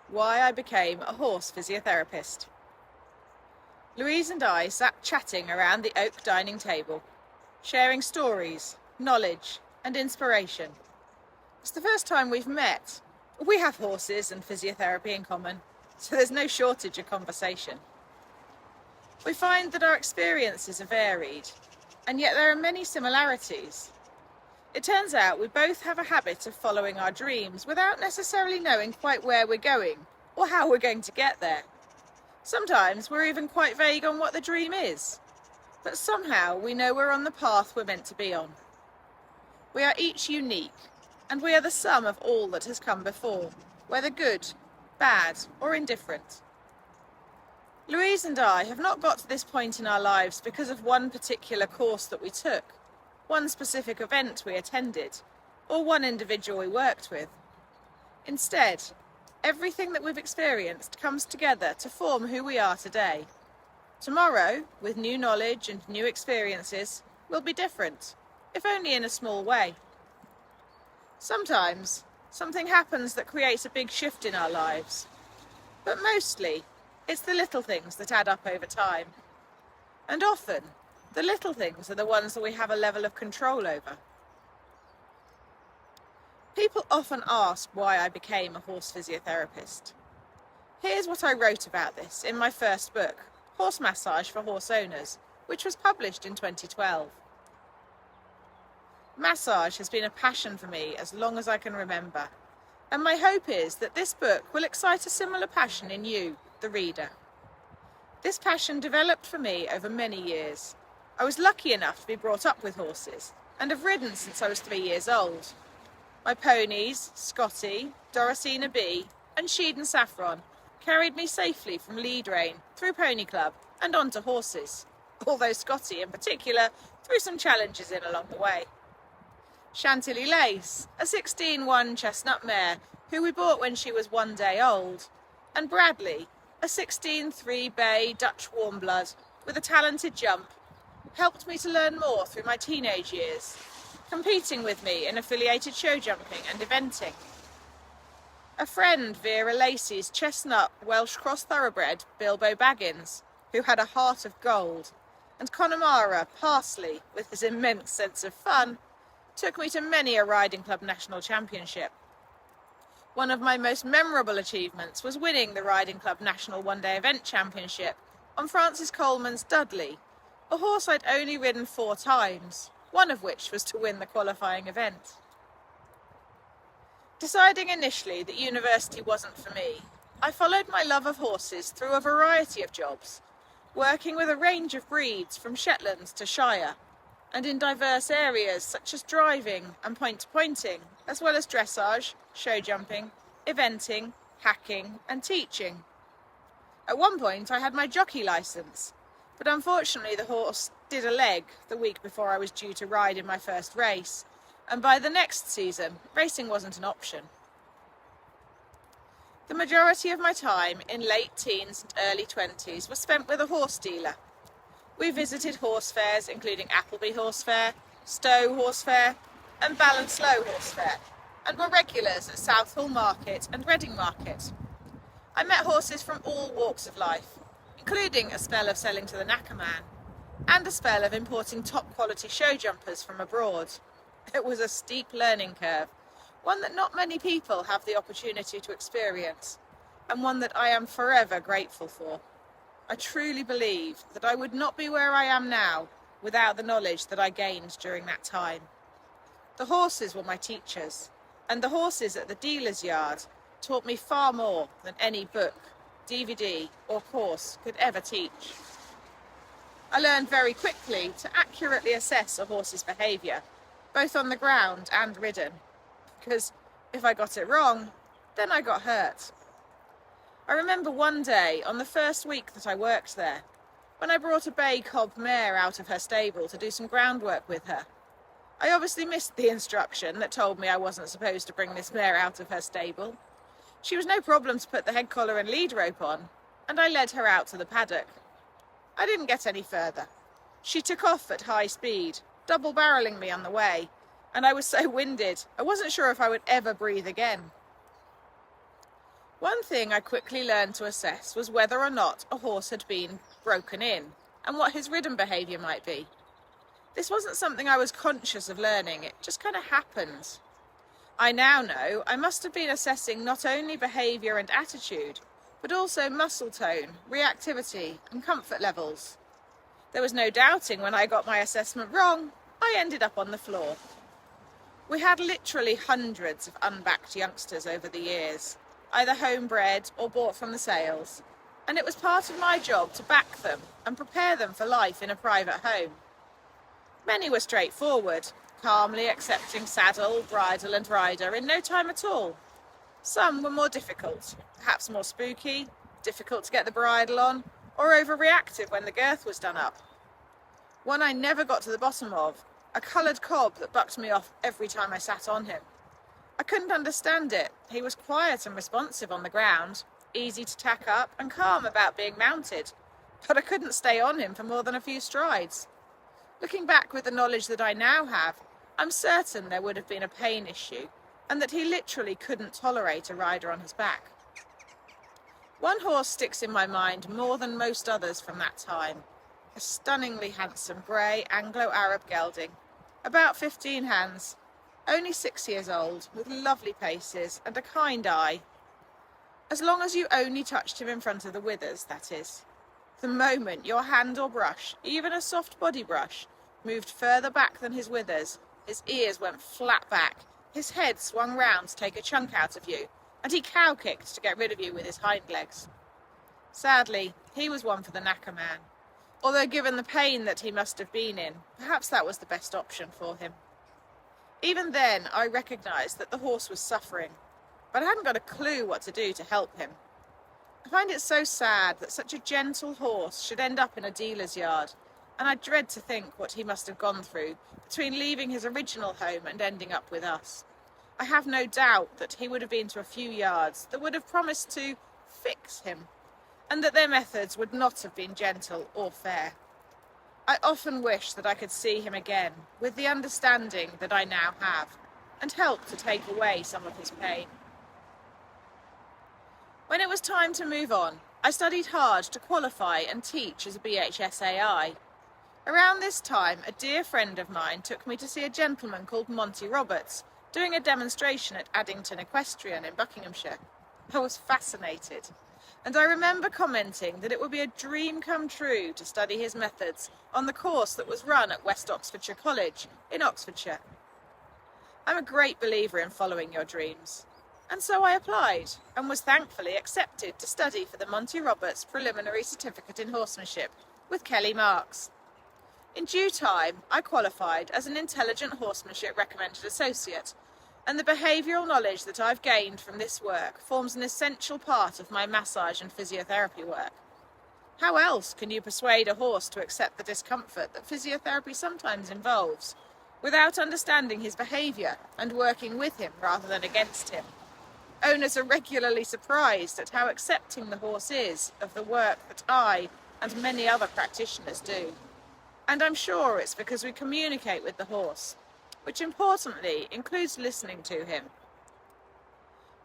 Why I became a horse physiotherapist. Louise and I sat chatting around the oak dining table, sharing stories, knowledge and inspiration. It's the first time we've met. We have horses and physiotherapy in common, so there's no shortage of conversation. We find that our experiences are varied, and yet there are many similarities. It turns out we both have a habit of following our dreams without necessarily knowing quite where we're going or how we're going to get there. Sometimes we're even quite vague on what the dream is, but somehow we know we're on the path we're meant to be on. We are each unique, and we are the sum of all that has come before, whether good, bad, or indifferent. Louise and I have not got to this point in our lives because of one particular course that we took, one specific event we attended, or one individual we worked with. Instead, everything that we've experienced comes together to form who we are today. Tomorrow, with new knowledge and new experiences, will be different, if only in a small way. Sometimes, something happens that creates a big shift in our lives, but mostly, it's the little things that add up over time. And often, the little things are the ones that we have a level of control over. People often ask why I became a horse physiotherapist. Here's what I wrote about this in my first book, Horse Massage for Horse Owners, which was published in 2012. Massage has been a passion for me as long as I can remember, and my hope is that this book will excite a similar passion in you, the reader. This passion developed for me over many years. I was lucky enough to be brought up with horses and have ridden since I was 3 years old. My ponies, Scotty, Dorosina B and Sheed and Saffron carried me safely from lead rein through Pony Club and onto horses, although Scotty in particular threw some challenges in along the way. Chantilly Lace, a 16-1 chestnut mare who we bought when she was 1 day old, and Bradley, a 16-3 bay Dutch warm blood with a talented jump, helped me to learn more through my teenage years, competing with me in affiliated show jumping and eventing. A friend, Vera Lacey's chestnut Welsh cross thoroughbred Bilbo Baggins, who had a heart of gold, and Connemara Parsley, with his immense sense of fun, took me to many a riding club national championship. One of my most memorable achievements was winning the Riding Club National One-Day Event Championship on Francis Coleman's Dudley, a horse I'd only ridden 4 times, one of which was to win the qualifying event. Deciding initially that university wasn't for me, I followed my love of horses through a variety of jobs, working with a range of breeds from Shetlands to Shire, and in diverse areas such as driving and point-to-pointing, as well as dressage, show jumping, eventing, hacking and teaching. At one point I had my jockey licence, but unfortunately the horse did a leg the week before I was due to ride in my first race, and by the next season, racing wasn't an option. The majority of my time in late teens and early 20s was spent with a horse dealer. We visited horse fairs including Appleby Horse Fair, Stowe Horse Fair and Ballinsloe Horse Fair, and were regulars at Southall Market and Reading Market. I met horses from all walks of life, including a spell of selling to the knackerman, and a spell of importing top quality show jumpers from abroad. It was a steep learning curve, one that not many people have the opportunity to experience, and one that I am forever grateful for. I truly believe that I would not be where I am now without the knowledge that I gained during that time. The horses were my teachers, and the horses at the dealer's yard taught me far more than any book, DVD or course could ever teach. I learned very quickly to accurately assess a horse's behaviour, both on the ground and ridden, because if I got it wrong, then I got hurt. I remember one day on the first week that I worked there, when I brought a bay cob mare out of her stable to do some groundwork with her. I obviously missed the instruction that told me I wasn't supposed to bring this mare out of her stable. She was no problem to put the head collar and lead rope on, and I led her out to the paddock. I didn't get any further. She took off at high speed, double-barrelling me on the way, and I was so winded, I wasn't sure if I would ever breathe again. One thing I quickly learned to assess was whether or not a horse had been broken in and what his ridden behaviour might be. This wasn't something I was conscious of learning, it just kind of happened. I now know I must have been assessing not only behaviour and attitude, but also muscle tone, reactivity and comfort levels. There was no doubting when I got my assessment wrong, I ended up on the floor. We had literally hundreds of unbacked youngsters over the years, either homebred or bought from the sales, and it was part of my job to back them and prepare them for life in a private home. Many were straightforward, calmly accepting saddle, bridle and rider in no time at all. Some were more difficult, perhaps more spooky, difficult to get the bridle on, or overreactive when the girth was done up. One I never got to the bottom of, a coloured cob that bucked me off every time I sat on him. I couldn't understand it. He was quiet and responsive on the ground, easy to tack up and calm about being mounted, but I couldn't stay on him for more than a few strides. Looking back with the knowledge that I now have, I'm certain there would have been a pain issue and that he literally couldn't tolerate a rider on his back. One horse sticks in my mind more than most others from that time. A stunningly handsome grey Anglo-Arab gelding, about 15 hands, only 6 years old, with lovely paces and a kind eye. As long as you only touched him in front of the withers, that is. The moment your hand or brush, even a soft body brush, moved further back than his withers, his ears went flat back, his head swung round to take a chunk out of you, and he cow-kicked to get rid of you with his hind legs. Sadly, he was one for the knacker man, although given the pain that he must have been in, perhaps that was the best option for him. Even then, I recognised that the horse was suffering, but I hadn't got a clue what to do to help him. I find it so sad that such a gentle horse should end up in a dealer's yard, and I dread to think what he must have gone through between leaving his original home and ending up with us. I have no doubt that he would have been to a few yards that would have promised to fix him, and that their methods would not have been gentle or fair. I often wish that I could see him again, with the understanding that I now have, and help to take away some of his pain. When it was time to move on, I studied hard to qualify and teach as a BHSAI. Around this time, a dear friend of mine took me to see a gentleman called Monty Roberts, doing a demonstration at Addington Equestrian in Buckinghamshire. I was fascinated, and I remember commenting that it would be a dream come true to study his methods on the course that was run at West Oxfordshire College in Oxfordshire. I'm a great believer in following your dreams, and so I applied and was thankfully accepted to study for the Monty Roberts Preliminary Certificate in Horsemanship with Kelly Marks. In due time, I qualified as an Intelligent Horsemanship Recommended Associate, and the behavioural knowledge that I've gained from this work forms an essential part of my massage and physiotherapy work. How else can you persuade a horse to accept the discomfort that physiotherapy sometimes involves, without understanding his behaviour and working with him rather than against him? Owners are regularly surprised at how accepting the horse is of the work that I and many other practitioners do. And I'm sure it's because we communicate with the horse, which importantly includes listening to him.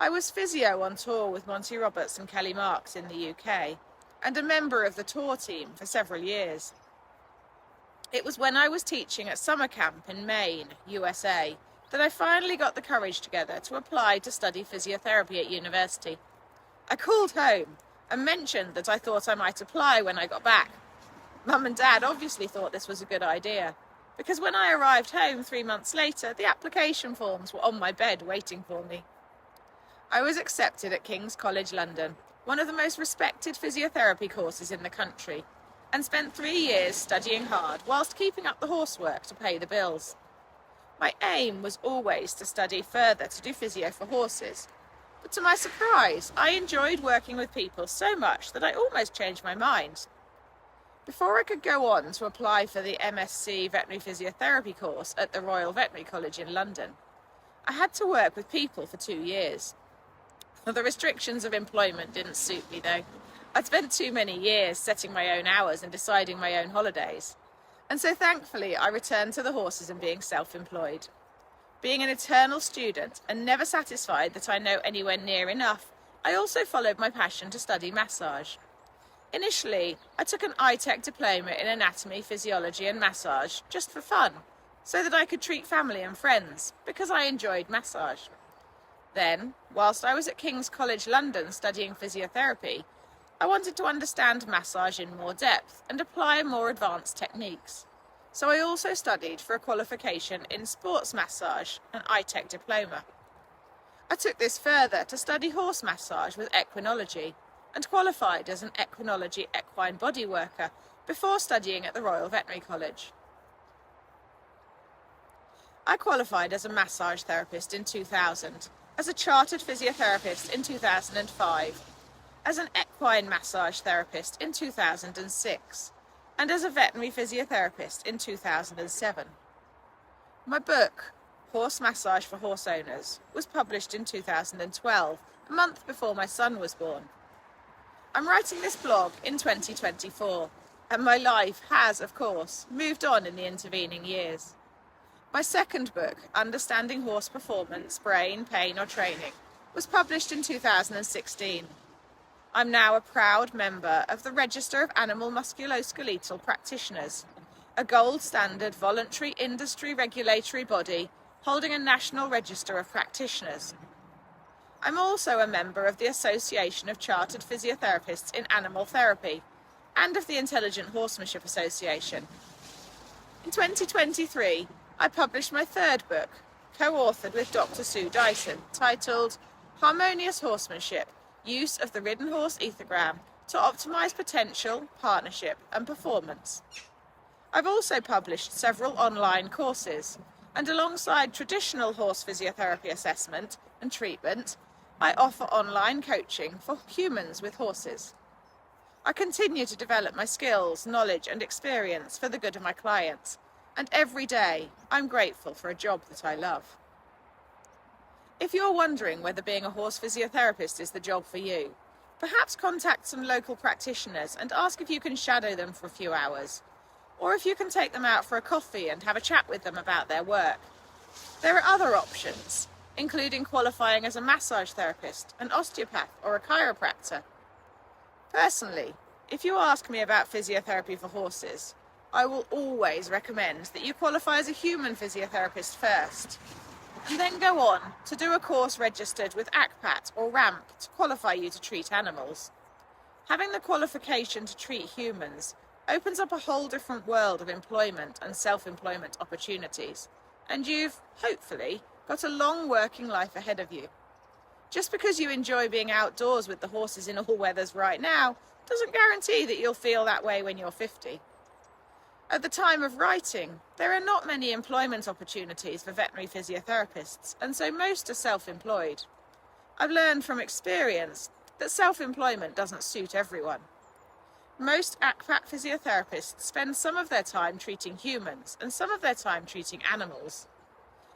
I was physio on tour with Monty Roberts and Kelly Marks in the UK, and a member of the tour team for several years. It was when I was teaching at summer camp in Maine, USA, that I finally got the courage together to apply to study physiotherapy at university. I called home and mentioned that I thought I might apply when I got back. Mum and Dad obviously thought this was a good idea, because when I arrived home 3 months later, the application forms were on my bed waiting for me. I was accepted at King's College London, one of the most respected physiotherapy courses in the country, and spent 3 years studying hard whilst keeping up the horsework to pay the bills. My aim was always to study further to do physio for horses, but to my surprise, I enjoyed working with people so much that I almost changed my mind. Before I could go on to apply for the MSc Veterinary Physiotherapy course at the Royal Veterinary College in London, I had to work with people for 2 years. The restrictions of employment didn't suit me though. I'd spent too many years setting my own hours and deciding my own holidays. And so thankfully I returned to the horses and being self-employed. Being an eternal student and never satisfied that I know anywhere near enough I also followed my passion to study massage. Initially, I took an ITEC diploma in anatomy, physiology and massage just for fun, so that I could treat family and friends, because I enjoyed massage. Then, whilst I was at King's College London studying physiotherapy, I wanted to understand massage in more depth and apply more advanced techniques. So I also studied for a qualification in sports massage, an ITEC diploma. I took this further to study horse massage with equinology and qualified as an equinology equine body worker before studying at the Royal Veterinary College. I qualified as a massage therapist in 2000, as a chartered physiotherapist in 2005, as an equine massage therapist in 2006, and as a veterinary physiotherapist in 2007. My book, Horse Massage for Horse Owners, was published in 2012, a month before my son was born. I'm writing this blog in 2024, and my life has, of course, moved on in the intervening years. My second book, Understanding Horse Performance, Brain, Pain or Training, was published in 2016. I'm now a proud member of the Register of Animal Musculoskeletal Practitioners, a gold standard voluntary industry regulatory body holding a national register of practitioners. I'm also a member of the Association of Chartered Physiotherapists in Animal Therapy and of the Intelligent Horsemanship Association. In 2023, I published my third book, co-authored with Dr. Sue Dyson, titled Harmonious Horsemanship, Use of the Ridden Horse Ethogram to Optimise Potential, Partnership and Performance. I've also published several online courses, and alongside traditional horse physiotherapy assessment and treatment, I offer online coaching for humans with horses. I continue to develop my skills, knowledge and experience for the good of my clients, and every day I'm grateful for a job that I love. If you're wondering whether being a horse physiotherapist is the job for you, perhaps contact some local practitioners and ask if you can shadow them for a few hours, or if you can take them out for a coffee and have a chat with them about their work. There are other options, including qualifying as a massage therapist, an osteopath or a chiropractor. Personally, if you ask me about physiotherapy for horses, I will always recommend that you qualify as a human physiotherapist first, and then go on to do a course registered with ACPAT or RAMP to qualify you to treat animals. Having the qualification to treat humans opens up a whole different world of employment and self-employment opportunities, and you've, hopefully, got a long working life ahead of you. Just because you enjoy being outdoors with the horses in all weathers right now doesn't guarantee that you'll feel that way when you're 50. At the time of writing, there are not many employment opportunities for veterinary physiotherapists, and so most are self-employed. I've learned from experience that self-employment doesn't suit everyone. Most ACPAT physiotherapists spend some of their time treating humans and some of their time treating animals.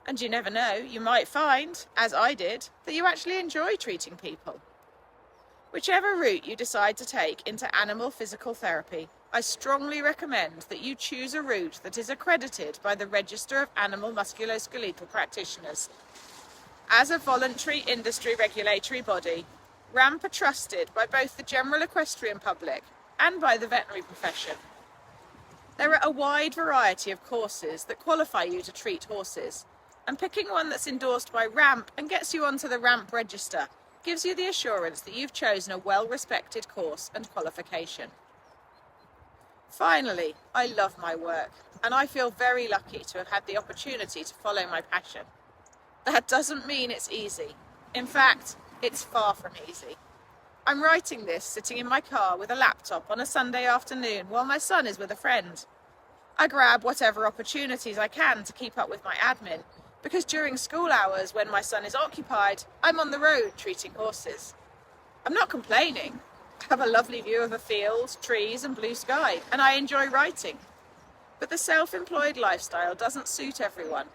And you never know, you might find, as I did, that you actually enjoy treating people. Whichever route you decide to take into animal physical therapy, I strongly recommend that you choose a route that is accredited by the Register of Animal Musculoskeletal Practitioners. As a voluntary industry regulatory body, RAMP are trusted by both the general equestrian public and by the veterinary profession. There are a wide variety of courses that qualify you to treat horses, and picking one that's endorsed by RAMP and gets you onto the RAMP register gives you the assurance that you've chosen a well-respected course and qualification. Finally, I love my work, and I feel very lucky to have had the opportunity to follow my passion. That doesn't mean it's easy. In fact, it's far from easy. I'm writing this sitting in my car with a laptop on a Sunday afternoon while my son is with a friend. I grab whatever opportunities I can to keep up with my admin, because during school hours when my son is occupied, I'm on the road treating horses. I'm not complaining. I have a lovely view of a field, trees and blue sky, and I enjoy writing. But the self-employed lifestyle doesn't suit everyone.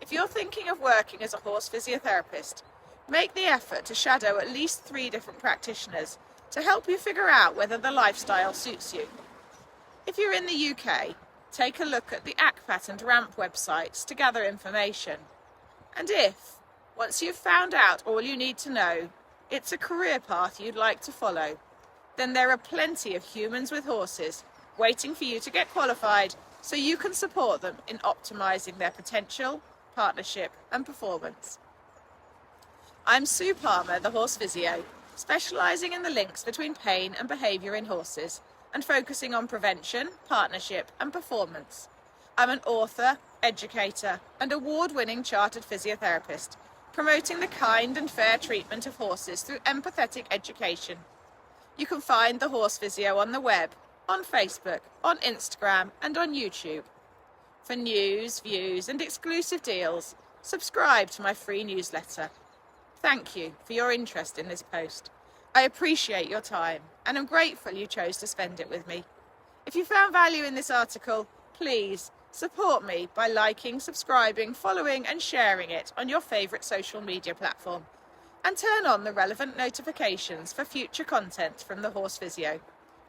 If you're thinking of working as a horse physiotherapist, make the effort to shadow at least 3 different practitioners to help you figure out whether the lifestyle suits you. If you're in the UK, take a look at the ACPAT and RAMP websites to gather information. And if, once you've found out all you need to know, it's a career path you'd like to follow, then there are plenty of humans with horses waiting for you to get qualified so you can support them in optimising their potential, partnership and performance. I'm Sue Palmer, the Horse Physio, specialising in the links between pain and behaviour in horses and focusing on prevention, partnership and performance. I'm an author, educator and award-winning Chartered Physiotherapist, promoting the kind and fair treatment of horses through empathetic education. You can find the Horse Physio on the web, on Facebook, on Instagram and on YouTube. For news, views and exclusive deals, subscribe to my free newsletter. Thank you for your interest in this post. I appreciate your time and am grateful you chose to spend it with me. If you found value in this article, please support me by liking, subscribing, following and sharing it on your favourite social media platform, and turn on the relevant notifications for future content from the Horse Physio.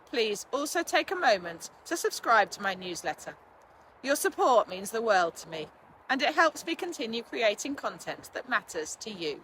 Please also take a moment to subscribe to my newsletter. Your support means the world to me, and it helps me continue creating content that matters to you.